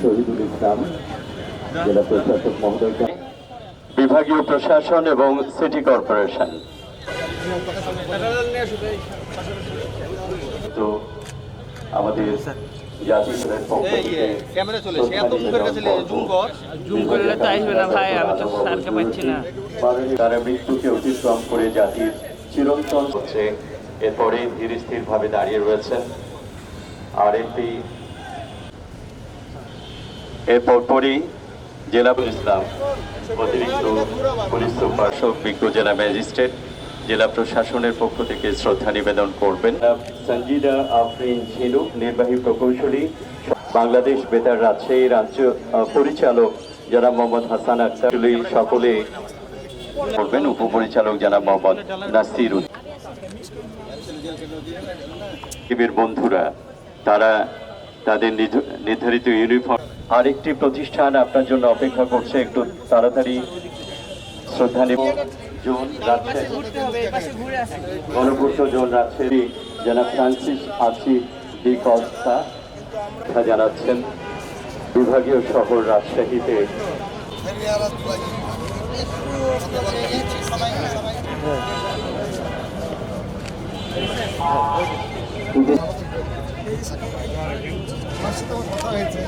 শহীদুল ইসলাম জেলা প্রশাসক মহোদয়, বিভাগীয় প্রশাসন এবং সিটি কর্পোরেশন। তো আমাদের জাতীয় পক্ষ থেকে তারা মৃত্যুকে অতিক্রম করে জাতির চিরন্তন হচ্ছে। এরপরে ধীর স্থির ভাবে দাঁড়িয়ে রয়েছেন আরএনপি। এরপর পরই জেলা ইসলাম অতিরিক্ত পুলিশ সুপার বিজ্ঞ জেলা ম্যাজিস্ট্রেট জেলা প্রশাসনের পক্ষ থেকে শ্রদ্ধা নিবেদন করবেন। সঞ্জিদা আফরিন ঝিনুক নির্বাহী প্রকৌশলী, বাংলাদেশ বেতার রাজশাহী রাজ্য পরিচালক জনাব মোহাম্মদ হাসান আক্তার, সকলে করবেন উপপরিচালক জনাব মোহাম্মদ নাসির উদ্দিন। বন্ধুরা তারা তাদের নির্ধারিত ইউনিফর্ম। আরেকটি প্রতিষ্ঠান আপনার জন্য অপেক্ষা করছে, একটু তাড়াতাড়ি শ্রদ্ধা নিব। জোন রাজশাহী গণপূর্ত জোন রাজশাহী জনাব ফ্রান্সিস আসিফ ডি কস্তা জানাচ্ছেন বিভাগীয় শহর রাজশাহীতে কথা হয়েছে